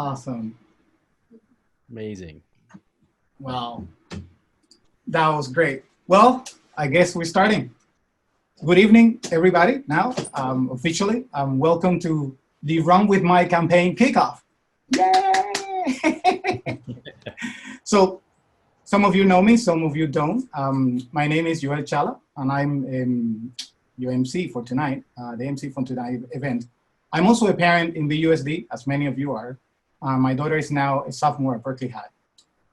Awesome. Amazing. Wow. That was great. Well, I guess we're starting. Good evening, everybody. Now, officially, welcome to the Run With My campaign kickoff. Yay! So, some of you know me, some of you don't. My name is Joel Chala, and I'm your MC for tonight, the MC for tonight's event. I'm also a parent in the USD, as many of you are. My daughter is now a sophomore at Berkeley High.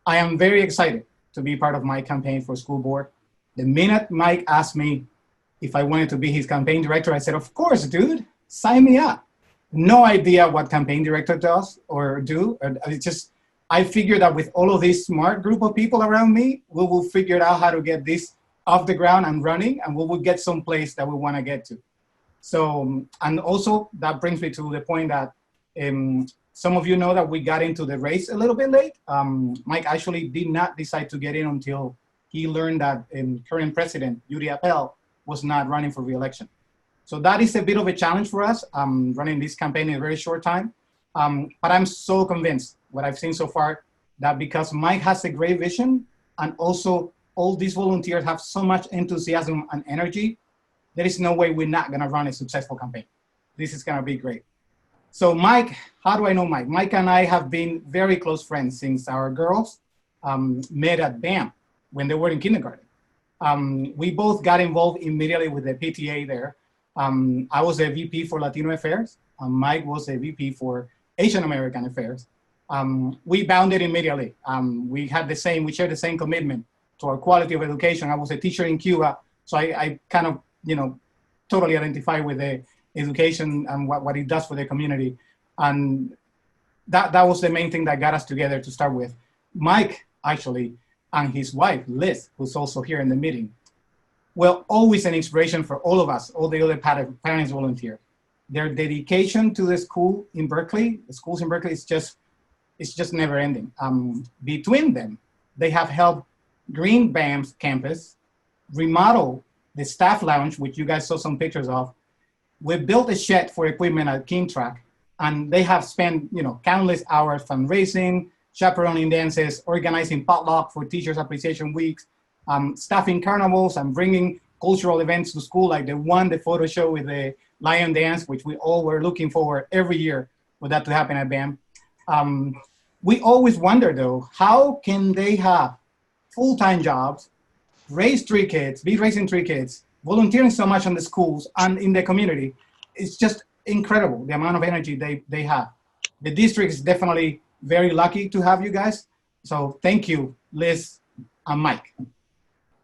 I am very excited to be part of my campaign for school board. The minute Mike asked me if I wanted to be his campaign director, I said, of course, dude, sign me up. No idea what campaign director does or do. It's just, I figured that with all of this smart group of people around me, we will figure out how to get this off the ground and running, and we will get someplace that we want to get to. So, and also that brings me to the point that some of you know that we got into the race a little bit late. Mike actually did not decide to get in until he learned that current president, Yuri Appel, was not running for re-election. So that is a bit of a challenge for us, running this campaign in a very short time. But I'm so convinced, what I've seen so far, that because Mike has a great vision, and also all these volunteers have so much enthusiasm and energy, there is no way we're not gonna run a successful campaign. This is gonna be great. So Mike, how do I know Mike? Mike and I have been very close friends since our girls met at BAM when they were in kindergarten. We both got involved immediately with the PTA there. I was a VP for Latino Affairs, and Mike was a VP for Asian American Affairs. We bounded immediately. We shared the same commitment to our quality of education. I was a teacher in Cuba, so I kind of, totally identify with the education and what it does for the community. And that was the main thing that got us together to start with. Mike, actually, and his wife, Liz, who's also here in the meeting, were always an inspiration for all of us, all the other parents volunteers. Their dedication to the school in Berkeley, the schools in Berkeley, it's just never ending. Between them, they have helped green BAM's campus, remodel the staff lounge, which you guys saw some pictures of. We built a shed for equipment at King Track, and they have spent countless hours fundraising, chaperoning dances, organizing potluck for Teachers Appreciation Weeks, staffing carnivals, and bringing cultural events to school, like the photo show with the lion dance, which we all were looking forward every year for that to happen at BAM. We always wonder, though, how can they have full-time jobs, raise 3 kids, be raising 3 kids, volunteering so much on the schools and in the community? It's just incredible, the amount of energy they have. The district is definitely very lucky to have you guys. So thank you, Liz and Mike.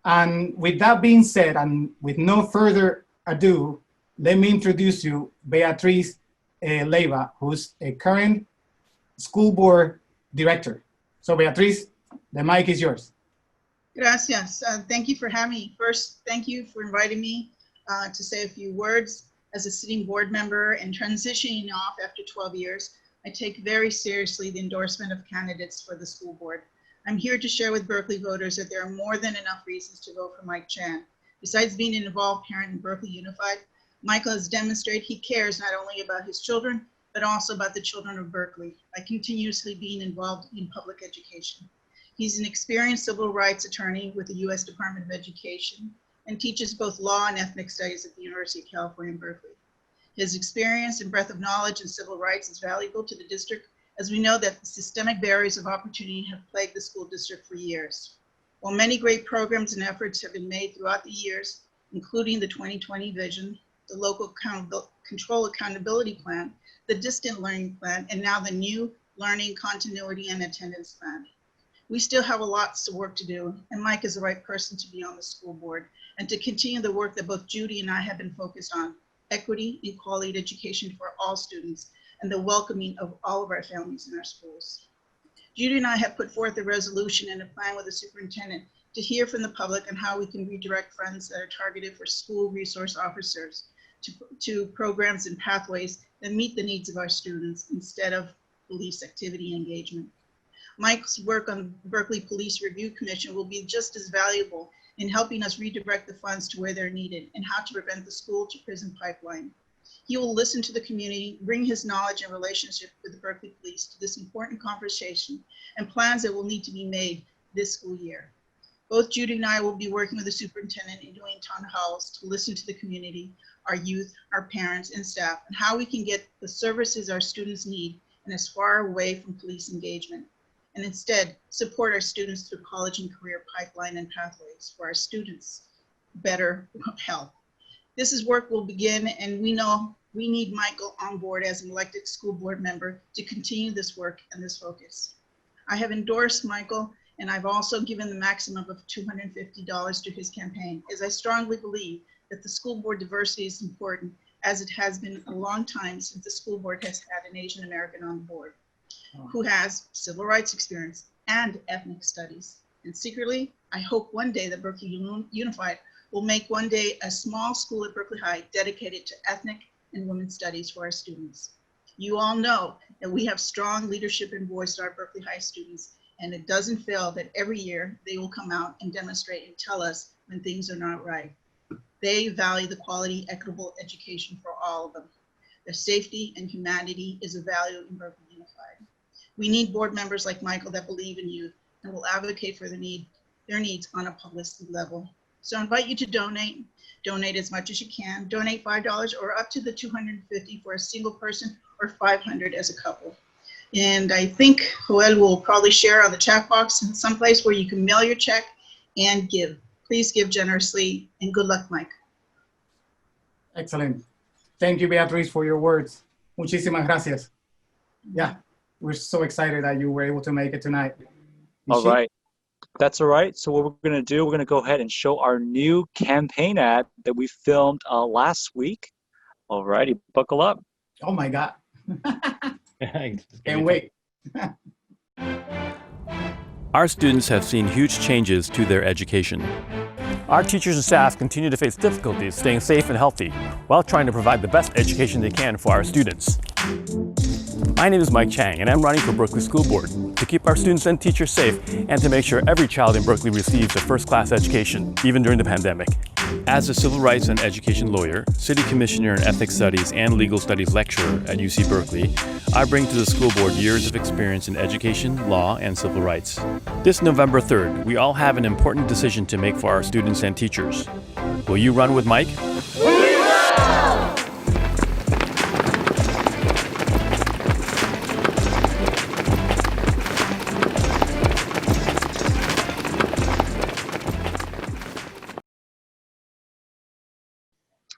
And with that being said, and with no further ado, let me introduce you Beatriz Leiva, who's a current school board director. So Beatriz, the mic is yours. Gracias. Thank you for having me. First, thank you for inviting me to say a few words. As a sitting board member and transitioning off after 12 years, I take very seriously the endorsement of candidates for the school board. I'm here to share with Berkeley voters that there are more than enough reasons to vote for Mike Chang. Besides being an involved parent in Berkeley Unified, Michael has demonstrated he cares not only about his children, but also about the children of Berkeley by continuously being involved in public education. He's an experienced civil rights attorney with the U.S. Department of Education and teaches both law and ethnic studies at the University of California, Berkeley. His experience and breadth of knowledge in civil rights is valuable to the district, as we know that the systemic barriers of opportunity have plagued the school district for years. While many great programs and efforts have been made throughout the years, including the 2020 vision, the local control accountability plan, the distant learning plan, and now the new learning continuity and attendance plan, we still have a lot of work to do, and Mike is the right person to be on the school board and to continue the work that both Judy and I have been focused on: equity and quality education for all students and the welcoming of all of our families in our schools. Judy and I have put forth a resolution and a plan with the superintendent to hear from the public on how we can redirect funds that are targeted for school resource officers to programs and pathways that meet the needs of our students instead of police activity engagement. Mike's work on Berkeley Police Review Commission will be just as valuable in helping us redirect the funds to where they're needed and how to prevent the school to prison pipeline. He will listen to the community, bring his knowledge and relationship with the Berkeley Police to this important conversation and plans that will need to be made this school year. Both Judy and I will be working with the superintendent in doing town halls to listen to the community, our youth, our parents, and staff, and how we can get the services our students need and as far away from police engagement, and instead support our students through college and career pipeline and pathways for our students' better health. This is work will begin, and we know we need Michael on board as an elected school board member to continue this work and this focus. I have endorsed Michael, and I've also given the maximum of $250 to his campaign, as I strongly believe that the school board diversity is important, as it has been a long time since the school board has had an Asian American on the board who has civil rights experience and ethnic studies. And secretly, I hope one day that Berkeley Unified will make one day a small school at Berkeley High dedicated to ethnic and women's studies for our students. You all know that we have strong leadership and voice to our Berkeley High students, and it doesn't fail that every year they will come out and demonstrate and tell us when things are not right. They value the quality, equitable education for all of them. Their safety and humanity is a value in Berkeley Unified. We need board members like Michael that believe in youth and will advocate for their needs on a public level. So I invite you to donate. Donate as much as you can. Donate $5 or up to the $250 for a single person or $500 as a couple. And I think Joel will probably share on the chat box in some place where you can mail your check and give. Please give generously, and good luck, Mike. Excellent. Thank you, Beatriz, for your words. Muchísimas gracias. Yeah, we're so excited that you were able to make it tonight. All right. That's all right. So what we're going to do, we're going to go ahead and show our new campaign ad that we filmed last week. All righty, buckle up. Oh my God. Can't wait. Our students have seen huge changes to their education. Our teachers and staff continue to face difficulties staying safe and healthy while trying to provide the best education they can for our students. My name is Mike Chang, and I'm running for Berkeley School Board to keep our students and teachers safe and to make sure every child in Berkeley receives a first-class education, even during the pandemic. As a civil rights and education lawyer, city commissioner in ethics studies and legal studies lecturer at UC Berkeley, I bring to the school board years of experience in education, law, and civil rights. This November 3rd, we all have an important decision to make for our students and teachers. Will you run with Mike?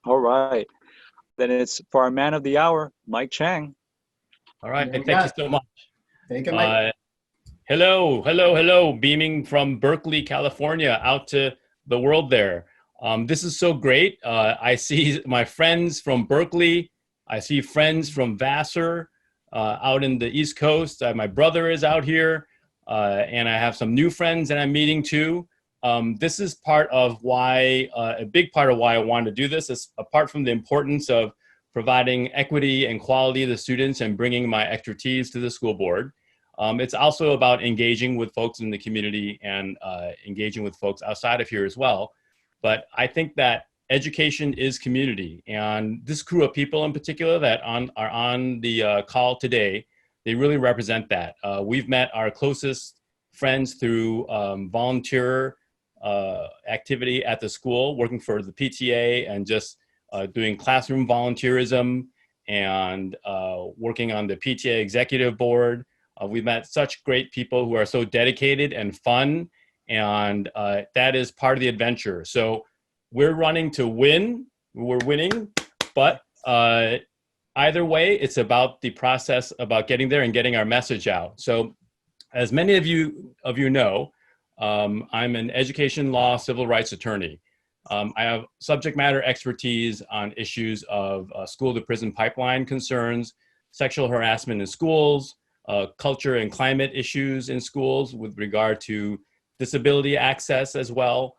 All right. Then it's for our man of the hour, Mike Chang. All right, There we thank go. you so much. Take it, Mike. Hello, beaming from Berkeley, California, out to the world there. This is so great. I see my friends from Berkeley. I see friends from Vassar out in the East Coast. My brother is out here, and I have some new friends that I'm meeting too. This is part of why, a big part of why I wanted to do this, is apart from the importance of providing equity and quality to the students and bringing my expertise to the school board. It's also about engaging with folks in the community and engaging with folks outside of here as well. But I think that education is community, and this crew of people in particular that are on the call today, they really represent that. We've met our closest friends through volunteer activity at the school, working for the PTA and just doing classroom volunteerism and working on the PTA executive board. We've met such great people who are so dedicated and fun, and that is part of the adventure. So we're running to win. We're winning, but either way, it's about the process, about getting there and getting our message out. So as many of you know, I'm an education law civil rights attorney. I have subject matter expertise on issues of school to prison pipeline concerns, sexual harassment in schools, culture and climate issues in schools with regard to disability access as well.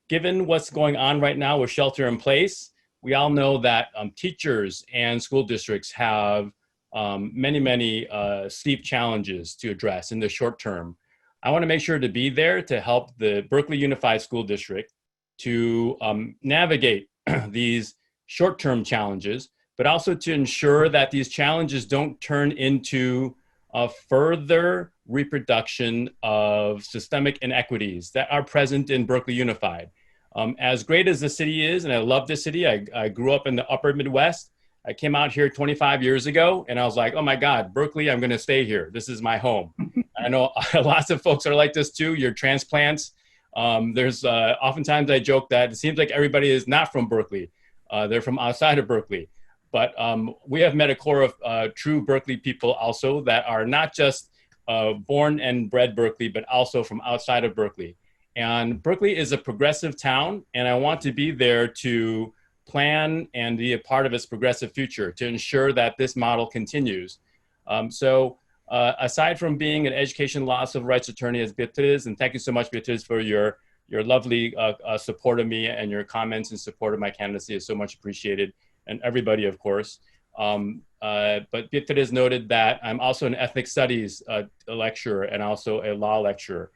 Given what's going on right now with shelter in place, we all know that teachers and school districts have many steep challenges to address in the short term. I want to make sure to be there to help the Berkeley Unified School District to navigate these short-term challenges, but also to ensure that these challenges don't turn into a further reproduction of systemic inequities that are present in Berkeley Unified. As great as the city is, and I love this city, I grew up in the upper Midwest. I came out here 25 years ago and I was like, oh my God, Berkeley, I'm gonna stay here. This is my home. I know lots of folks are like this too, you're transplants. There's oftentimes I joke that it seems like everybody is not from Berkeley. They're from outside of Berkeley. But we have met a core of true Berkeley people also that are not just born and bred Berkeley, but also from outside of Berkeley. And Berkeley is a progressive town, and I want to be there to plan and be a part of its progressive future to ensure that this model continues. Aside from being an education law civil rights attorney as Beatriz, and thank you so much, Beatriz, for your lovely support of me and your comments in support of my candidacy is so much appreciated, and everybody, of course. But Beatriz noted that I'm also an ethnic studies lecturer and also a law lecturer.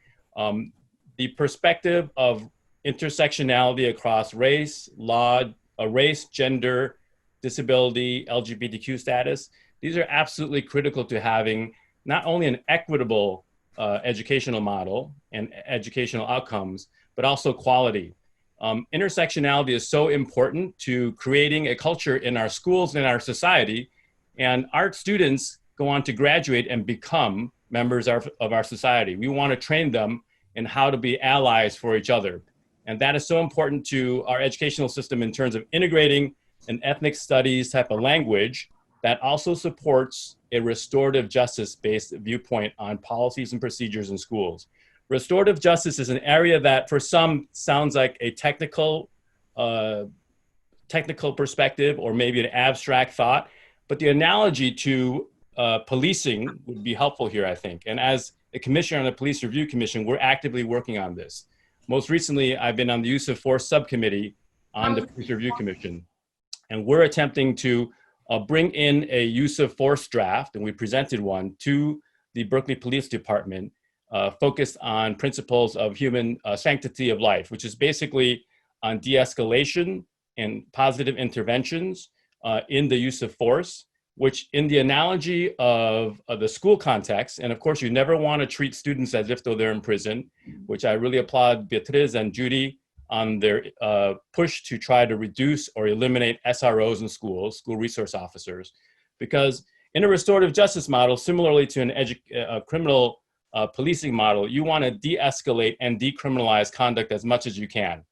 The perspective of intersectionality across race, law, race, gender, disability, LGBTQ status, these are absolutely critical to having not only an equitable educational model and educational outcomes, but also quality. Intersectionality is so important to creating a culture in our schools and in our society, and our students go on to graduate and become members of our society. We want to train them in how to be allies for each other. And that is so important to our educational system in terms of integrating an ethnic studies type of language that also supports a restorative justice-based viewpoint on policies and procedures in schools. Restorative justice is an area that for some sounds like a technical perspective or maybe an abstract thought, but the analogy to policing would be helpful here, I think. And as a commissioner on the Police Review Commission, we're actively working on this. Most recently, I've been on the Use of Force Subcommittee on the Police Review Commission. And we're attempting to bring in a use of force draft, and we presented one to the Berkeley Police Department, focused on principles of human sanctity of life, which is basically on de-escalation and positive interventions in the use of force, which in the analogy of the school context, and of course you never want to treat students as if though they're in prison, which I really applaud Beatriz and Judy on their push to try to reduce or eliminate SROs in schools, school resource officers, because in a restorative justice model, similarly to a criminal policing model, you want to de-escalate and decriminalize conduct as much as you can,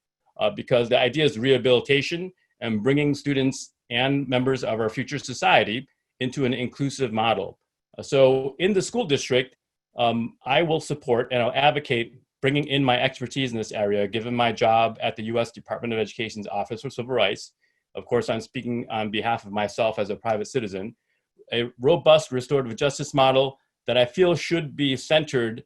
because the idea is rehabilitation and bringing students and members of our future society into an inclusive model. So in the school district, I will support and I'll advocate bringing in my expertise in this area, given my job at the U.S. Department of Education's Office for Civil Rights. Of course, I'm speaking on behalf of myself as a private citizen. A robust restorative justice model that I feel should be centered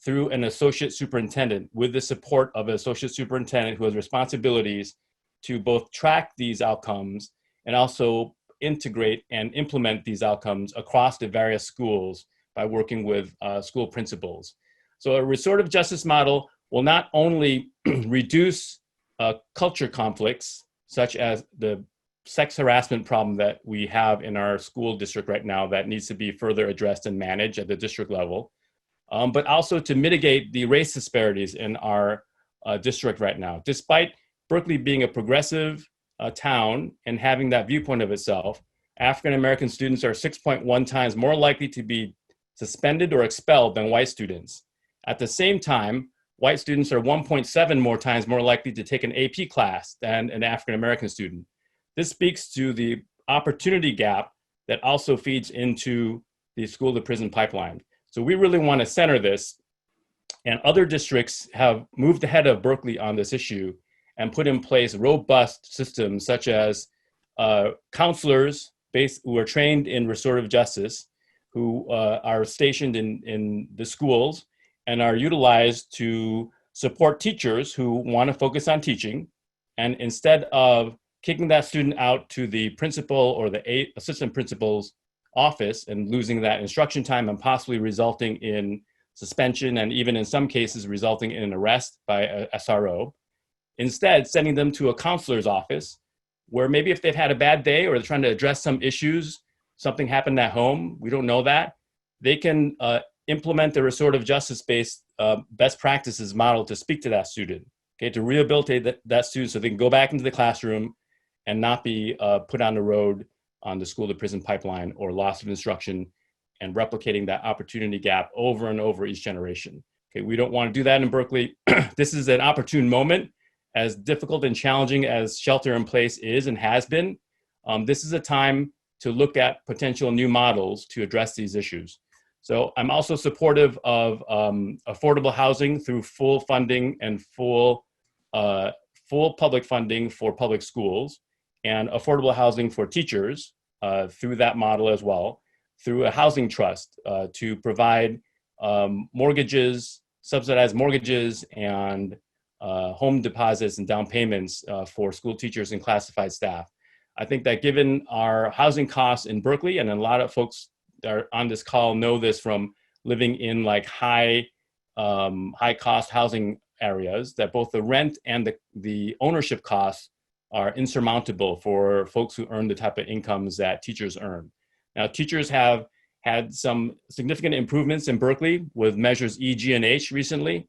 through an associate superintendent with the support of an associate superintendent who has responsibilities to both track these outcomes and also integrate and implement these outcomes across the various schools by working with school principals. So a restorative justice model will not only reduce culture conflicts, such as the sex harassment problem that we have in our school district right now that needs to be further addressed and managed at the district level, but also to mitigate the race disparities in our district right now. Despite Berkeley being a progressive town and having that viewpoint of itself, African-American students are 6.1 times more likely to be suspended or expelled than white students. At the same time, white students are 1.7 more times more likely to take an AP class than an African-American student. This speaks to the opportunity gap that also feeds into the school to prison pipeline. So we really want to center this, and other districts have moved ahead of Berkeley on this issue and put in place robust systems such as counselors who are trained in restorative justice, who are stationed in the schools and are utilized to support teachers who want to focus on teaching. And instead of kicking that student out to the principal or the assistant principal's office and losing that instruction time and possibly resulting in suspension and even in some cases resulting in an arrest by a SRO, instead sending them to a counselor's office where maybe if they've had a bad day or they're trying to address some issues, something happened at home, we don't know that, they can implement the restorative justice-based best practices model to speak to that student, okay, to rehabilitate that student so they can go back into the classroom and not be put on the road on the school to prison pipeline or loss of instruction, and replicating that opportunity gap over and over each generation. Okay, we don't want to do that in Berkeley. This is an opportune moment, as difficult and challenging as shelter in place is and has been. This is a time to look at potential new models to address these issues. So I'm also supportive of affordable housing through full funding and full public funding for public schools, and affordable housing for teachers through that model as well, through a housing trust to provide mortgages, subsidized mortgages, and home deposits and down payments for school teachers and classified staff. I think that given our housing costs in Berkeley, and a lot of folks that are on this call know this from living in like high cost housing areas, that both the rent and the ownership costs are insurmountable for folks who earn the type of incomes that teachers earn. Now, teachers have had some significant improvements in Berkeley with measures E, G, and H recently,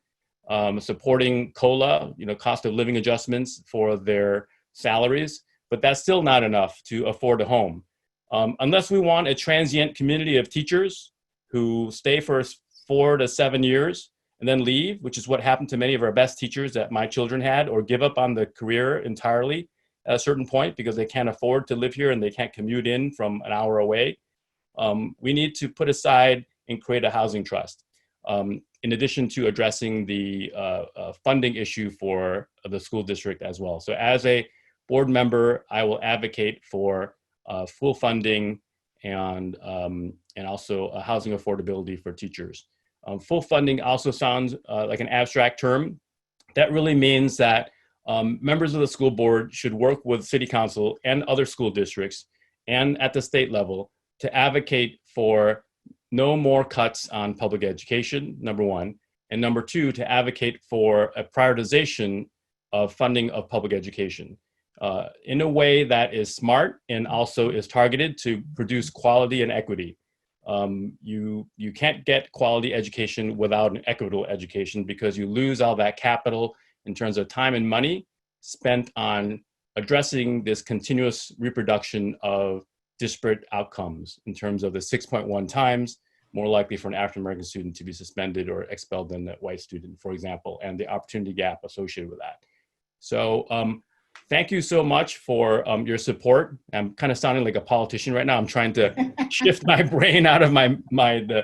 supporting COLA, cost of living adjustments for their salaries, but that's still not enough to afford a home. Unless we want a transient community of teachers who stay for 4 to 7 years and then leave, which is what happened to many of our best teachers that my children had, or give up on the career entirely at a certain point because they can't afford to live here and they can't commute in from an hour away. We need to put aside and create a housing trust, in addition to addressing the funding issue for the school district as well. So as a board member, I will advocate for full funding and also housing affordability for teachers. Full funding also sounds like an abstract term. That really means that members of the school board should work with city council and other school districts and at the state level to advocate for no more cuts on public education, number one, and number two, to advocate for a prioritization of funding of public education in a way that is smart and also is targeted to produce quality and equity. You can't get quality education without an equitable education because you lose all that capital in terms of time and money spent on addressing this continuous reproduction of disparate outcomes in terms of the 6.1 times more likely for an African-American student to be suspended or expelled than a white student, for example, and the opportunity gap associated with that. So thank you so much for your support. I'm kind of sounding like a politician right now. I'm trying to shift my brain out of the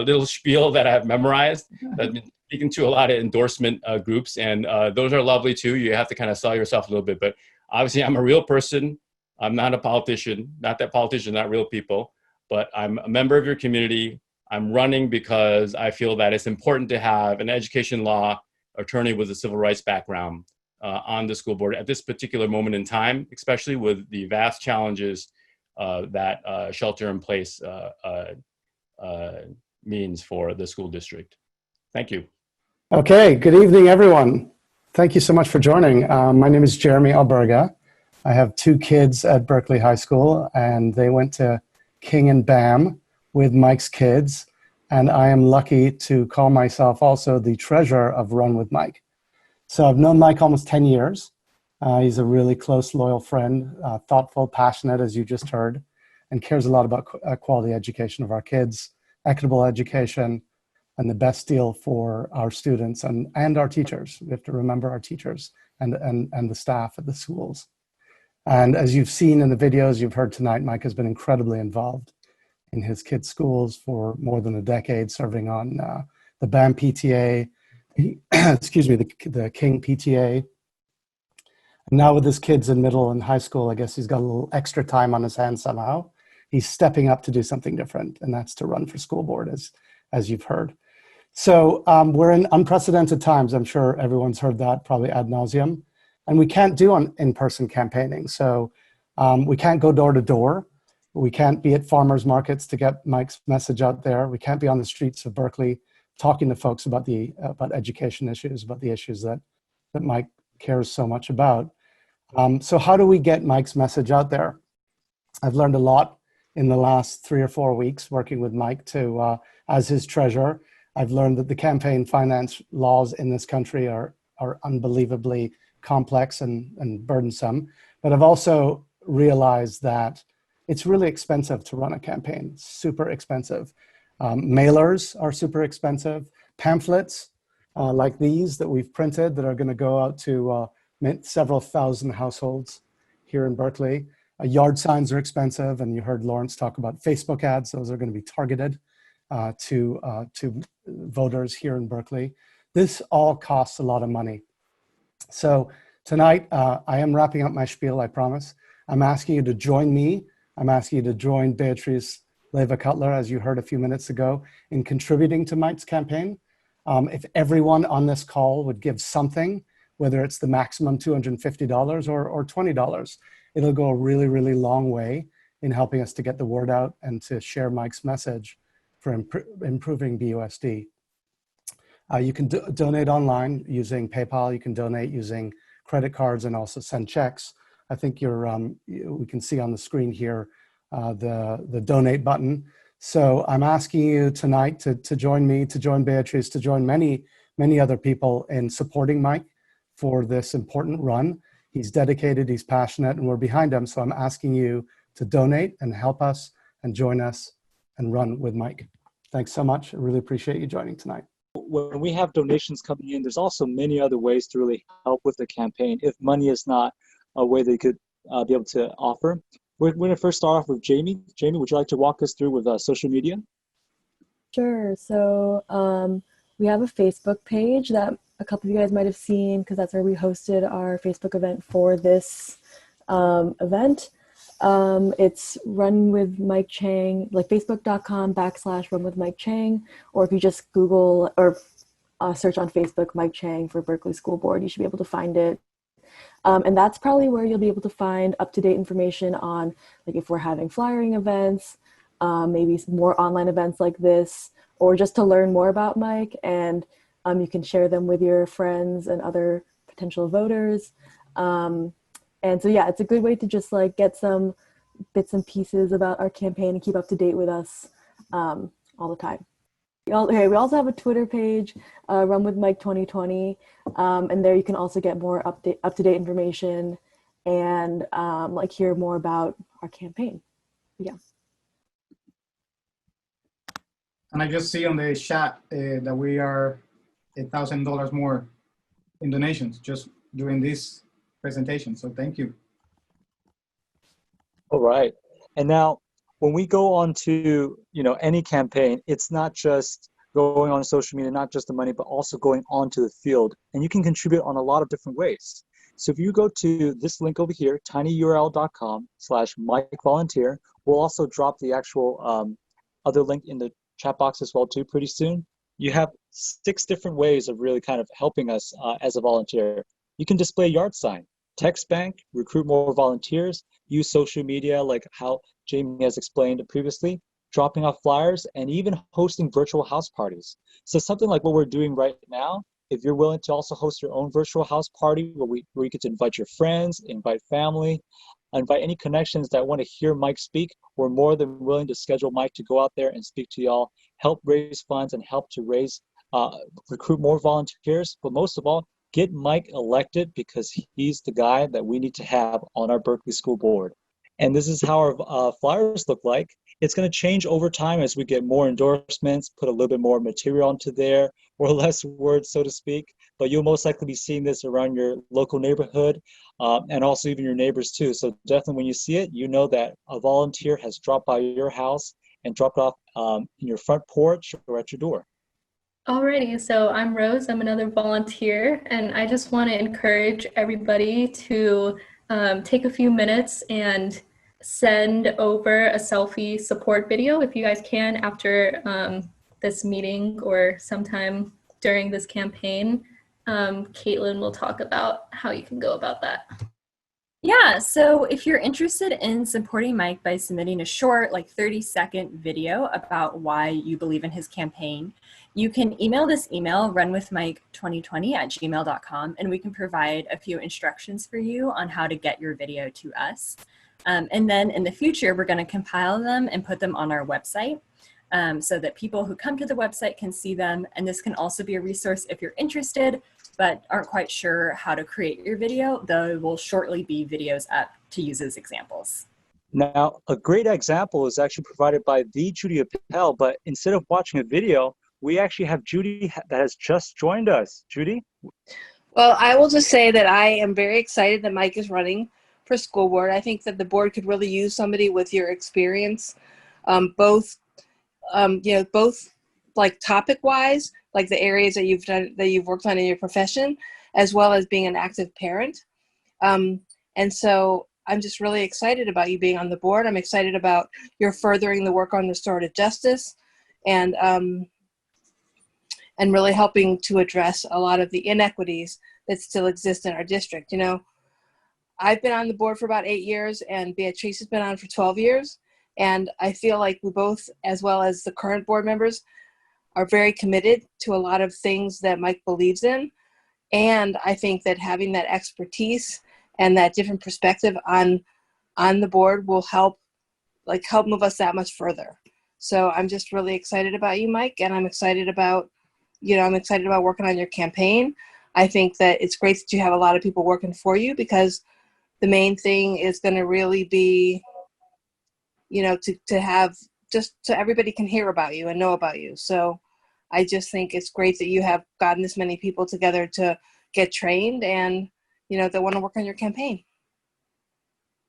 little spiel that I've memorized. I've been speaking to a lot of endorsement groups, and those are lovely too. You have to kind of sell yourself a little bit, but obviously I'm a real person. I'm not a politician, not that politicians are not real people, but I'm a member of your community. I'm running because I feel that it's important to have an education law attorney with a civil rights background on the school board at this particular moment in time, especially with the vast challenges that shelter in place means for the school district. Thank you. Okay, good evening, everyone. Thank you so much for joining. My name is Jeremy Alberga. I have 2 kids at Berkeley High School, and they went to King and Bam with Mike's kids, and I am lucky to call myself also the treasurer of Run with Mike. So I've known Mike almost 10 years. He's a really close, loyal friend, thoughtful, passionate, as you just heard, and cares a lot about quality education of our kids, equitable education, and the best deal for our students and our teachers. We have to remember our teachers and the staff at the schools. And as you've seen in the videos you've heard tonight, Mike has been incredibly involved in his kids' schools for more than a decade, serving on the BAM PTA, excuse me, the King PTA. And now with his kids in middle and high school, I guess he's got a little extra time on his hands somehow. He's stepping up to do something different, and that's to run for school board, as you've heard. So we're in unprecedented times. I'm sure everyone's heard that probably ad nauseum. And we can't do in-person campaigning. So we can't go door to door. We can't be at farmers markets to get Mike's message out there. We can't be on the streets of Berkeley talking to folks about education issues, about the issues that Mike cares so much about. So how do we get Mike's message out there? I've learned a lot in the last 3 or 4 weeks working with Mike as his treasurer. I've learned that the campaign finance laws in this country are unbelievably complex and burdensome. But I've also realized that it's really expensive to run a campaign, super expensive. Mailers are super expensive. Pamphlets like these that we've printed that are going to go out to several thousand households here in Berkeley. Yard signs are expensive, and you heard Lawrence talk about Facebook ads. Those are going to be targeted to voters here in Berkeley. This all costs a lot of money. So tonight, I am wrapping up my spiel, I promise. I'm asking you to join me. I'm asking you to join Beatrice Leyva-Cutler, as you heard a few minutes ago, in contributing to Mike's campaign. If everyone on this call would give something, whether it's the maximum $250 or $20, it'll go a really, really long way in helping us to get the word out and to share Mike's message for improving BUSD. You can donate online using PayPal. You can donate using credit cards and also send checks. I think we can see on the screen here the donate button. So I'm asking you tonight to join me, to join Beatrice, to join many, many other people in supporting Mike for this important run. He's dedicated, he's passionate, and we're behind him. So I'm asking you to donate and help us and join us and run with Mike. Thanks so much. I really appreciate you joining tonight. When we have donations coming in, there's also many other ways to really help with the campaign if money is not a way they could be able to offer. We're going to first start off with Jamie. Jamie, would you like to walk us through with social media? Sure. So we have a Facebook page that a couple of you guys might have seen because that's where we hosted our Facebook event for this event. It's Run with Mike Chang, like facebook.com/Run with Mike Chang, or if you just Google or search on Facebook Mike Chang for Berkeley School Board, you should be able to find it. And that's probably where you'll be able to find up-to-date information on, like, if we're having flyering events, maybe some more online events like this, or just to learn more about Mike, and you can share them with your friends and other potential voters. And so, yeah, it's a good way to just like get some bits and pieces about our campaign and keep up to date with us all the time. We also have a Twitter page, Run with Mike 2020, and there you can also get more up-to-date information and like hear more about our campaign. Yeah. And I just see on the chat that we are $1,000 more in donations just during this presentation. So thank you. All right. And now when we go on to, any campaign, it's not just going on social media, not just the money, but also going onto the field. And you can contribute on a lot of different ways. So if you go to this link over here, tinyurl.com/Mike Volunteer, we'll also drop the actual other link in the chat box as well too pretty soon. You have 6 different ways of really kind of helping us as a volunteer. You can display a yard sign, text bank, recruit more volunteers, use social media like how Jamie has explained previously, dropping off flyers, and even hosting virtual house parties. So something like what we're doing right now, if you're willing to also host your own virtual house party where you get to invite your friends, invite family, invite any connections that want to hear Mike speak, we're more than willing to schedule Mike to go out there and speak to y'all, help raise funds and help to recruit more volunteers, but most of all, get Mike elected because he's the guy that we need to have on our Berkeley School Board. And this is how our flyers look like. It's going to change over time as we get more endorsements, put a little bit more material onto there, or less words, so to speak. But you'll most likely be seeing this around your local neighborhood and also even your neighbors too. So definitely when you see it, you know that a volunteer has dropped by your house and dropped off in your front porch or at your door. Alrighty, so I'm Rose, I'm another volunteer, and I just want to encourage everybody to take a few minutes and send over a selfie support video if you guys can after this meeting or sometime during this campaign. Caitlin will talk about how you can go about that. Yeah, so if you're interested in supporting Mike by submitting a short, like 30-second video about why you believe in his campaign, you can email this email, runwithmike2020@gmail.com, and we can provide a few instructions for you on how to get your video to us. And then in the future, we're going to compile them and put them on our website so that people who come to the website can see them. And this can also be a resource if you're interested but aren't quite sure how to create your video. There will shortly be videos up to use as examples. Now, a great example is actually provided by the Judy Appel, but instead of watching a video, we actually have Judy that has just joined us. Judy? Well, I will just say that I am very excited that Mike is running for school board. I think that the board could really use somebody with your experience, both like topic-wise, like the areas that you've worked on in your profession, as well as being an active parent. And so I'm just really excited about you being on the board. I'm excited about your furthering the work on restorative justice and really helping to address a lot of the inequities that still exist in our district. You know, I've been on the board for about 8 years, and Beatrice has been on for 12 years. And I feel like we both, as well as the current board members, are very committed to a lot of things that Mike believes in. And I think that having that expertise and that different perspective on the board will help move us that much further. So I'm just really excited about you, Mike, and I'm excited about working on your campaign. I think that it's great that you have a lot of people working for you, because the main thing is going to really be, you know, to have just so everybody can hear about you and know about you. So I just think it's great that you have gotten this many people together to get trained and, you know, that want to work on your campaign.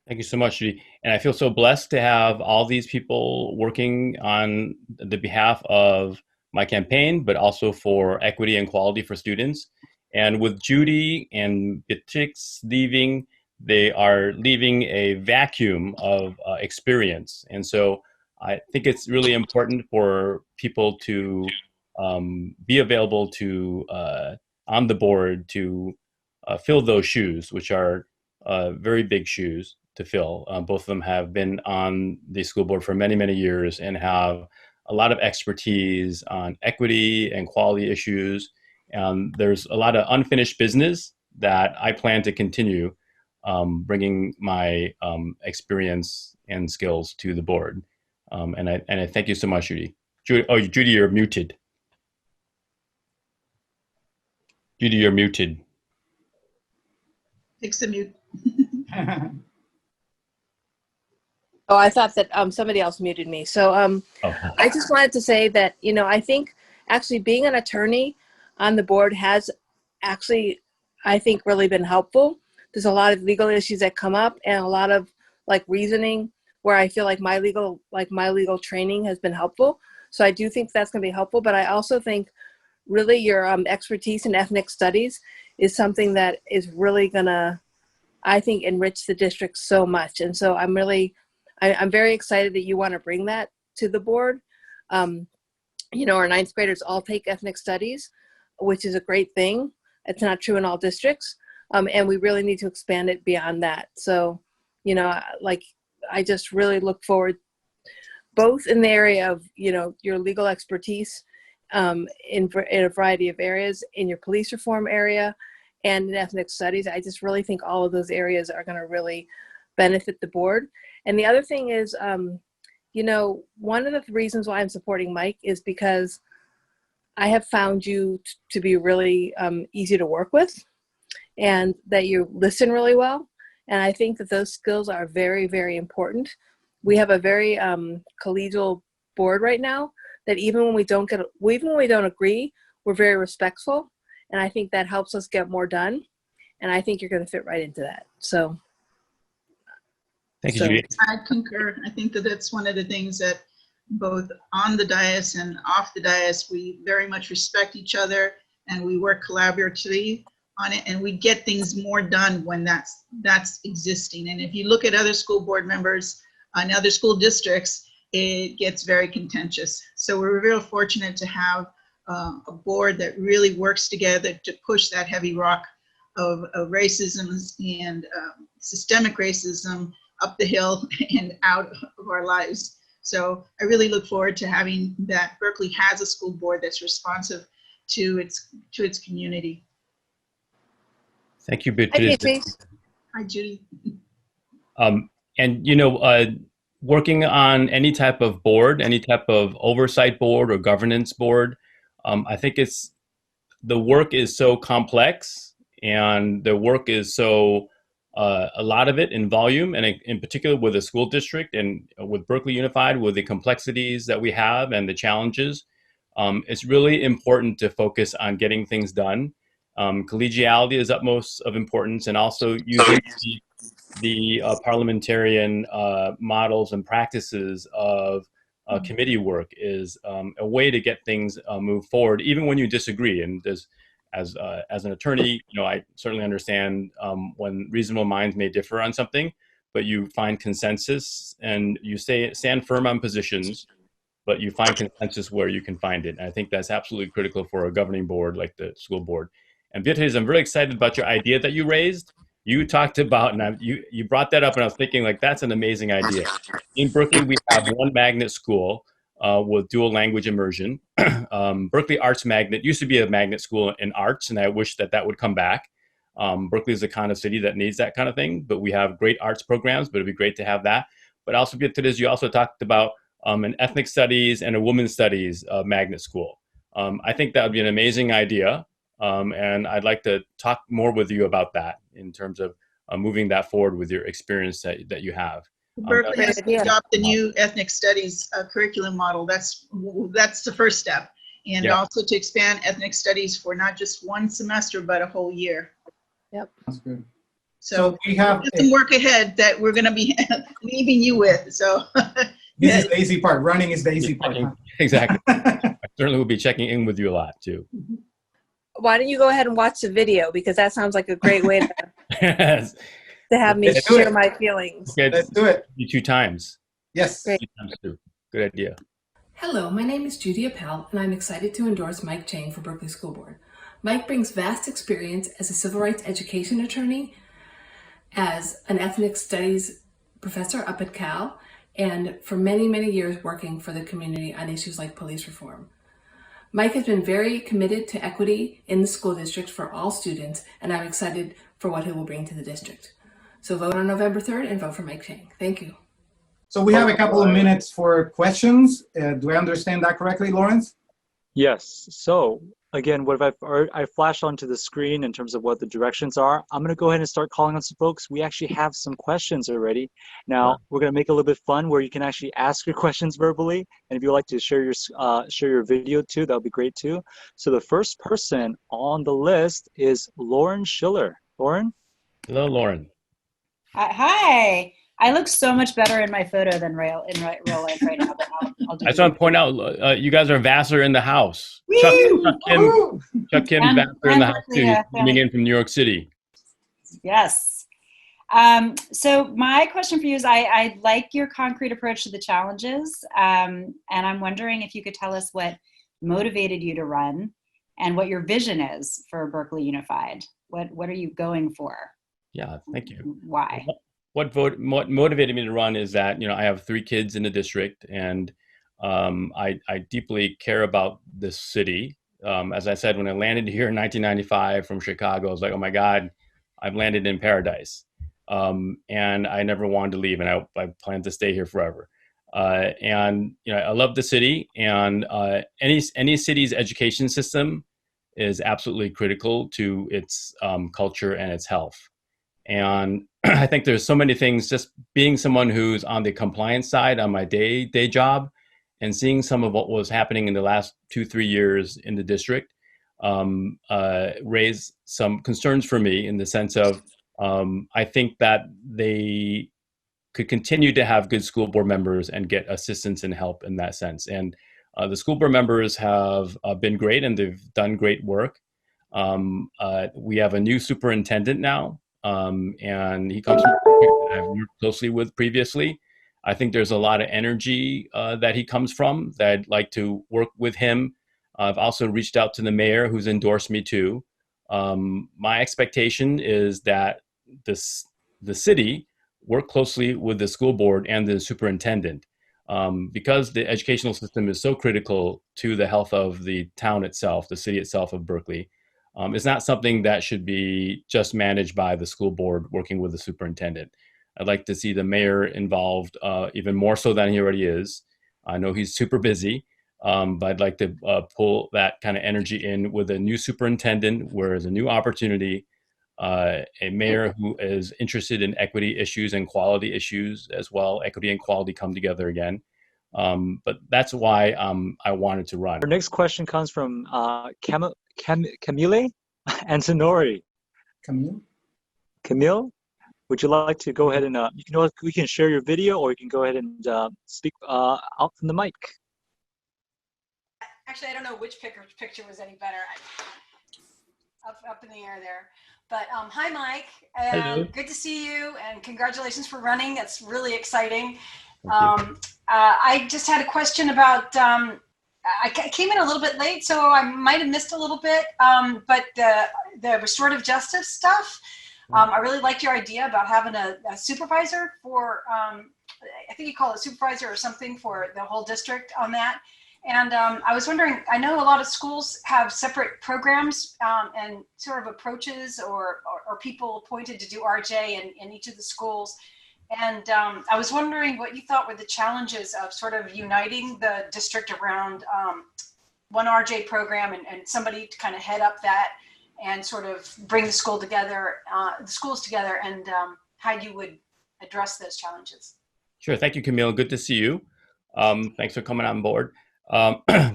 Thank you so much, Judy. And I feel so blessed to have all these people working on the behalf of my campaign, but also for equity and quality for students. And with Judy and Beatrix leaving, they are leaving a vacuum of experience. And so I think it's really important for people to be available to on the board to fill those shoes, which are very big shoes to fill. Both of them have been on the school board for many, many years and have a lot of expertise on equity and quality issues. There's a lot of unfinished business that I plan to continue bringing my experience and skills to the board. And I thank you so much, Judy. Judy, you're muted. Judy, you're muted. Fix the mute. Oh, I thought that somebody else muted me. So I just wanted to say that, you know, I think actually being an attorney on the board has actually, I think, really been helpful. There's a lot of legal issues that come up and a lot of like reasoning where I feel like my legal training has been helpful. So I do think that's going to be helpful. But I also think really your expertise in ethnic studies is something that is really going to, I think, enrich the district so much. And so I'm very excited that you want to bring that to the board. You know, our ninth graders all take ethnic studies, which is a great thing. It's not true in all districts. And we really need to expand it beyond that. So, you know, like, I just really look forward, both in the area of, you know, your legal expertise in a variety of areas, in your police reform area and in ethnic studies. I just really think all of those areas are going to really benefit the board. And the other thing is, you know, one of the reasons why I'm supporting Mike is because I have found you to be really easy to work with and that you listen really well. And I think that those skills are very, very important. We have a very collegial board right now that even when we don't agree, we're very respectful. And I think that helps us get more done. And I think you're going to fit right into that. So. Thank you, Judy. I concur. I think that that's one of the things that both on the dais and off the dais, we very much respect each other and we work collaboratively on it, and we get things more done when that's existing. And if you look at other school board members in other school districts, it gets very contentious. So we're real fortunate to have a board that really works together to push that heavy rock of racism and systemic racism up the hill and out of our lives. So I really look forward to having that Berkeley has a school board that's responsive to its community. Thank you, Beatriz. Hi, Judy. And working on any type of board, any type of oversight board or governance board, I think the work is so complex, and the work is so a lot of it in volume, and in particular with the school district and with Berkeley Unified, with the complexities that we have and the challenges. It's really important to focus on getting things done. Collegiality is utmost of importance, and also using the parliamentarian models and practices of committee work is a way to get things move forward, even when you disagree. And as an attorney, I certainly understand when reasonable minds may differ on something, but you find consensus and you stand firm on positions, but you find consensus where you can find it. And I think that's absolutely critical for a governing board like the school board. And Beatriz, I'm very excited about your idea that you raised. You talked about, and you brought that up, and I was thinking, like, that's an amazing idea. In Berkeley, we have one magnet school with dual language immersion. Berkeley Arts Magnet used to be a magnet school in arts, and I wish that would come back. Berkeley is the kind of city that needs that kind of thing, but we have great arts programs, but it'd be great to have that. But also, Beatriz, you also talked about an ethnic studies and a women's studies magnet school. I think that would be an amazing idea. And I'd like to talk more with you about that in terms of moving that forward with your experience that you have. Berkeley has to adopt the new ethnic studies curriculum model. That's the first step. And also to expand ethnic studies for not just one semester, but a whole year. Yep. That's good. So we have some work ahead that we're going to be leaving you with. So this is the easy part. Running is the easy part. Huh? Exactly. I certainly will be checking in with you a lot too. Why don't you go ahead and watch the video, because that sounds like a great way to have me share my feelings. Okay, let's do it. 2 times. Yes. Great. 2 times too. Good idea. Hello, my name is Judy Appel, and I'm excited to endorse Mike Chang for Berkeley School Board. Mike brings vast experience as a civil rights education attorney, as an ethnic studies professor up at Cal, and for many, many years working for the community on issues like police reform. Mike has been very committed to equity in the school district for all students, and I'm excited for what he will bring to the district. So vote on November 3rd and vote for Mike Chang. Thank you. So we have a couple of minutes for questions. Do I understand that correctly, Lawrence? Yes. So again, what I flashed onto the screen in terms of what the directions are. I'm going to go ahead and start calling on some folks. We actually have some questions already. Now we're going to make it a little bit fun where you can actually ask your questions verbally. And if you'd like to share your video too, that would be great too. So the first person on the list is Lauren Schiller. Lauren? Hello, Lauren. Hi. I look so much better in my photo than in real life right now. But I'll do I just want to point out, you guys are Vassar in the house. Chuck Kim Vassar in the house too. He's coming in from New York City. Yes. So my question for you is, I like your concrete approach to the challenges. And I'm wondering if you could tell us what motivated you to run and what your vision is for Berkeley Unified. What are you going for? Yeah, thank you. Why? What motivated me to run is that, I have 3 kids in the district, and I deeply care about this city. As I said, when I landed here in 1995 from Chicago, I was like, oh my God, I've landed in paradise. And I never wanted to leave, and I plan to stay here forever. And I love the city, and any city's education system is absolutely critical to its culture and its health. And I think there's so many things, just being someone who's on the compliance side on my day job, and seeing some of what was happening in the last 2-3 years in the district raised some concerns for me, in the sense of I think that they could continue to have good school board members and get assistance and help in that sense. And the school board members have been great, and they've done great work. We have a new superintendent now. And he comes from that I've worked closely with previously. I think there's a lot of energy that he comes from that I'd like to work with him. I've also reached out to the mayor, who's endorsed me too. My expectation is that the city work closely with the school board and the superintendent, because the educational system is so critical to the health of the town itself, the city itself of Berkeley. It's not something that should be just managed by the school board working with the superintendent. I'd like to see the mayor involved even more so than he already is. I know he's super busy, but I'd like to pull that kind of energy in with a new superintendent where there's a new opportunity, a mayor who is interested in equity issues and quality issues as well. Equity and quality come together again. But that's why I wanted to run. Our next question comes from Camille Antonori. Camille, would you like to go ahead and we can share your video, or you can go ahead and speak out from the mic. Actually, I don't know which picture was any better. Up in the air there. But hi, Mike. Hello. Good to see you, and congratulations for running. That's really exciting. I just had a question about, I came in a little bit late, so I might have missed a little bit, but the restorative justice stuff, I really liked your idea about having a supervisor for, I think you call it a supervisor or something for the whole district on that. And I was wondering, I know a lot of schools have separate programs and sort of approaches or people appointed to do RJ in each of the schools. And I was wondering what you thought were the challenges of sort of uniting the district around one RJ program and somebody to kind of head up that and sort of bring the schools together, and how you would address those challenges. Sure. Thank you, Camille. Good to see you. Thanks for coming on board.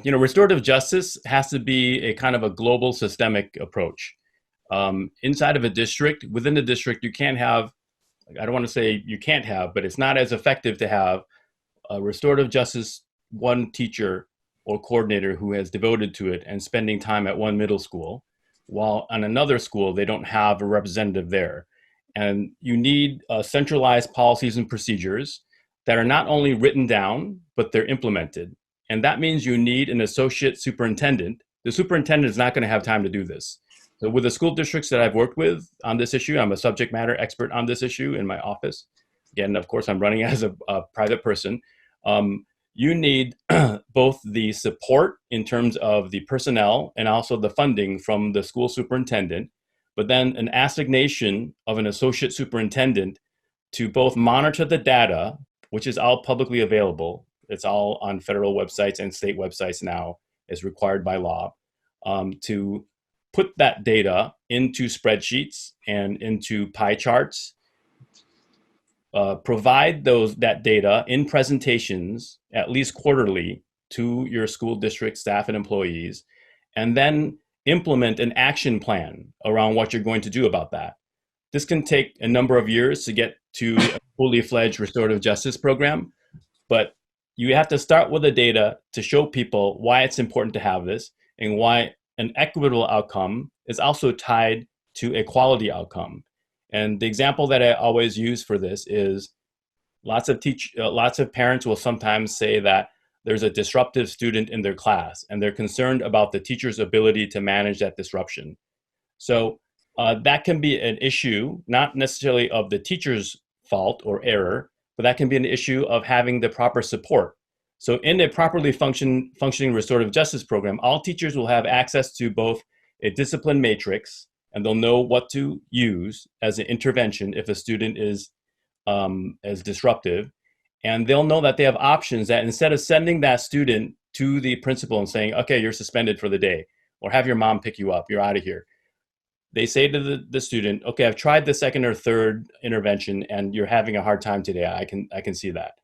Restorative justice has to be a kind of a global systemic approach. Inside of a district, within the district, you can't have, I don't want to say you can't have, but it's not as effective to have a restorative justice, one teacher or coordinator who has devoted to it and spending time at one middle school, while on another school, they don't have a representative there. And you need centralized policies and procedures that are not only written down, but they're implemented. And that means you need an associate superintendent. The superintendent is not going to have time to do this. So with the school districts that I've worked with on this issue, I'm a subject matter expert on this issue in my office. Again, of course, I'm running as a private person. You need both the support in terms of the personnel and also the funding from the school superintendent, but then an assignation of an associate superintendent to both monitor the data, which is all publicly available. It's all on federal websites and state websites now, as required by law, to put that data into spreadsheets and into pie charts, provide that data in presentations at least quarterly to your school district staff and employees, and then implement an action plan around what you're going to do about that. This can take a number of years to get to a fully fledged restorative justice program, but you have to start with the data to show people why it's important to have this and why an equitable outcome is also tied to a quality outcome. And the example that I always use for this is lots of parents will sometimes say that there's a disruptive student in their class and they're concerned about the teacher's ability to manage that disruption. So that can be an issue, not necessarily of the teacher's fault or error, but that can be an issue of having the proper support. So in a properly functioning restorative justice program, all teachers will have access to both a discipline matrix, and they'll know what to use as an intervention if a student is as disruptive. And they'll know that they have options that instead of sending that student to the principal and saying, okay, you're suspended for the day, or have your mom pick you up, you're out of here. They say to the student, okay, I've tried the second or third intervention and you're having a hard time today. I can see that.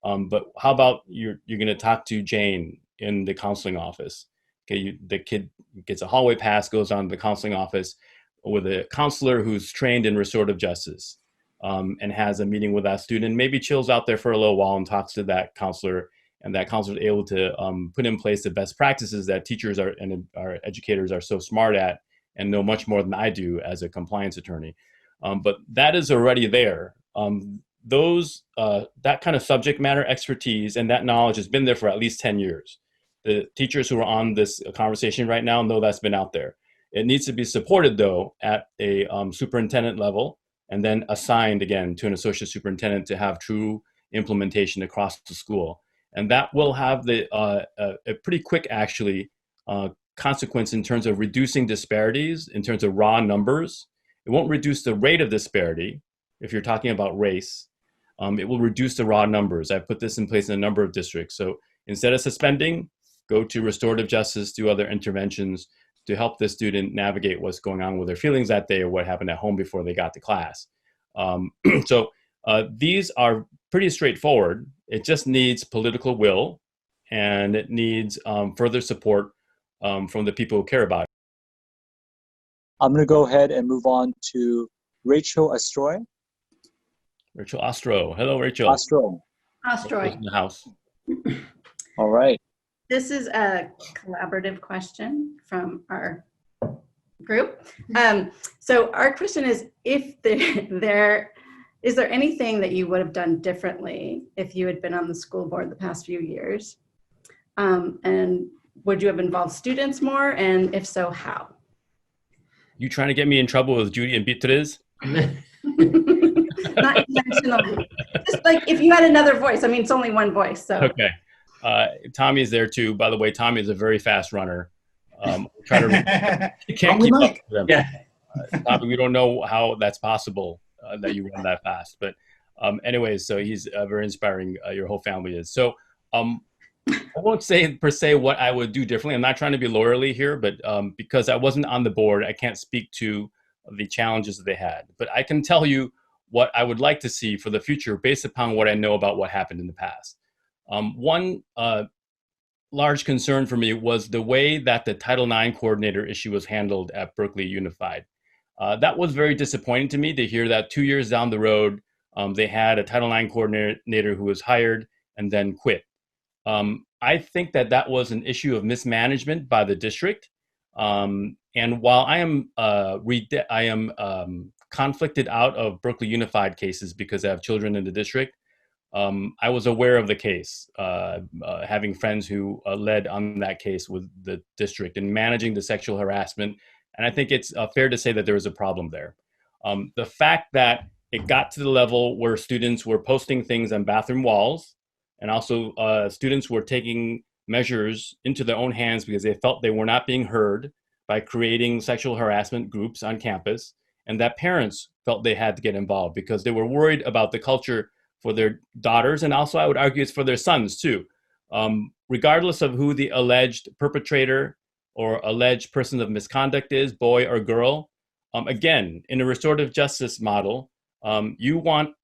But how about you're going to talk to Jane in the counseling office? Okay, the kid gets a hallway pass, goes on to the counseling office with a counselor who's trained in restorative justice, and has a meeting with that student, maybe chills out there for a little while and talks to that counselor, and that counselor is able to put in place the best practices that teachers and our educators are so smart at and know much more than I do as a compliance attorney. But that is already there. That kind of subject matter expertise and that knowledge has been there for at least 10 years. The teachers who are on this conversation right now know that's been out there. It needs to be supported, though, at a superintendent level, and then assigned again to an associate superintendent to have true implementation across the school. And that will have a pretty quick, actually, consequence in terms of reducing disparities, in terms of raw numbers. It won't reduce the rate of disparity if you're talking about race. It will reduce the raw numbers. I've put this in place in a number of districts. So instead of suspending, go to restorative justice, do other interventions to help the student navigate what's going on with their feelings that day or what happened at home before they got to class. So these are pretty straightforward. It just needs political will, and it needs further support from the people who care about it. I'm going to go ahead and move on to Rachel Astroy. Rachel Ostro. Hello, Rachel. Ostro. Ostroy. In the house. All right. This is a collaborative question from our group. So our question is, if is there anything that you would have done differently if you had been on the school board the past few years? And would you have involved students more? And if so, how? You trying to get me in trouble with Judy and Beatriz? Not intentionally. Just like if you had another voice. I mean, it's only one voice. So. Okay. Tommy's there too. By the way, Tommy is a very fast runner. Try to you can't keep up with them. Yeah. Tommy, we don't know how that's possible that you run that fast. But anyways, so he's very inspiring. Your whole family is. So I won't say per se what I would do differently. I'm not trying to be lawyerly here, but because I wasn't on the board, I can't speak to the challenges that they had. But I can tell you what I would like to see for the future based upon what I know about what happened in the past. One large concern for me was the way that the Title IX coordinator issue was handled at Berkeley Unified. That was very disappointing to me to hear that 2 years down the road, they had a Title IX coordinator who was hired and then quit. I think that that was an issue of mismanagement by the district. And while I am conflicted out of Berkeley Unified cases because I have children in the district, I was aware of the case, having friends who led on that case with the district and managing the sexual harassment. And I think it's fair to say that there was a problem there. The fact that it got to the level where students were posting things on bathroom walls, and also students were taking measures into their own hands because they felt they were not being heard by creating sexual harassment groups on campus, and that parents felt they had to get involved because they were worried about the culture for their daughters, and also I would argue it's for their sons too. Regardless of who the alleged perpetrator or alleged person of misconduct is, boy or girl, again, in a restorative justice model, you want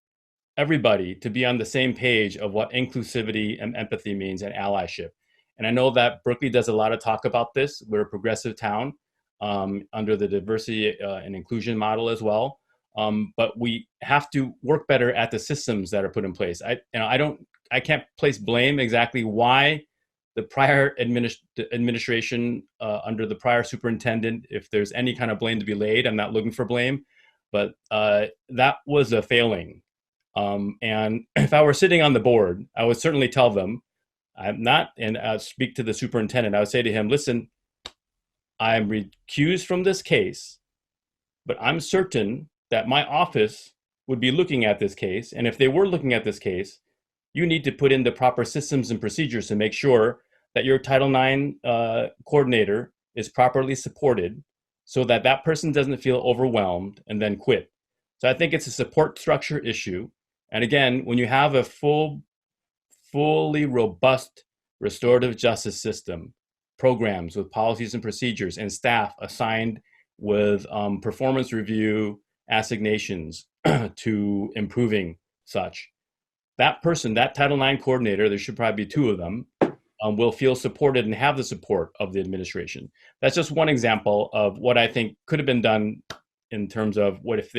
everybody to be on the same page of what inclusivity and empathy means and allyship. And I know that Berkeley does a lot of talk about this. We're a progressive town under the diversity and inclusion model as well. But we have to work better at the systems that are put in place. I can't place blame exactly why the prior administration under the prior superintendent, if there's any kind of blame to be laid, I'm not looking for blame, but that was a failing. And if I were sitting on the board, I would certainly tell them, I'm not, and I'd speak to the superintendent. I would say to him, listen, I'm recused from this case, but I'm certain that my office would be looking at this case. And if they were looking at this case, you need to put in the proper systems and procedures to make sure that your Title IX coordinator is properly supported so that that person doesn't feel overwhelmed and then quit. So I think it's a support structure issue. And again, when you have a fully robust restorative justice system, programs with policies and procedures and staff assigned with performance review assignations to improving such, that person, that Title IX coordinator, there should probably be two of them, will feel supported and have the support of the administration. That's just one example of what I think could have been done in terms of what if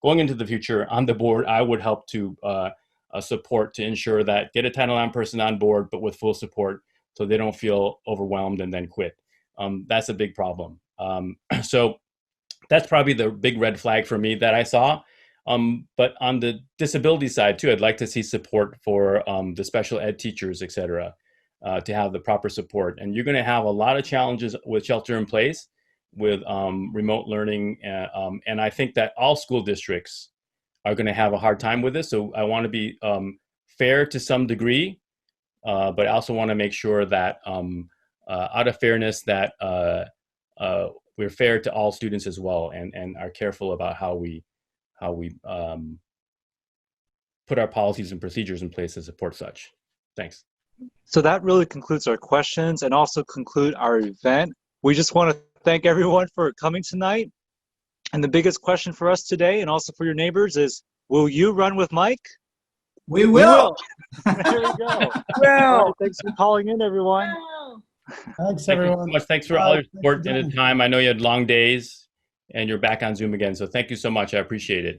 going into the future on the board, I would help to support to ensure that get a Title IX person on board, but with full support so they don't feel overwhelmed and then quit. That's a big problem. So that's probably the big red flag for me that I saw. But on the disability side too, I'd like to see support for the special ed teachers, et cetera, to have the proper support. And you're gonna have a lot of challenges with shelter in place. with remote learning. And I think that all school districts are going to have a hard time with this. So I want to be fair to some degree, but I also want to make sure that out of fairness that we're fair to all students as well, and are careful about how we put our policies and procedures in place to support such. Thanks. So that really concludes our questions and also conclude our event. We just want to thank everyone for coming tonight. And the biggest question for us today, and also for your neighbors, is, will you run with Mike? We will. There you go. Wow. Thanks for calling in, everyone. Thanks, Thank you everyone. so much. Thanks for all your support Thanks and the time. I know you had long days, and you're back on Zoom again. So thank you so much. I appreciate it.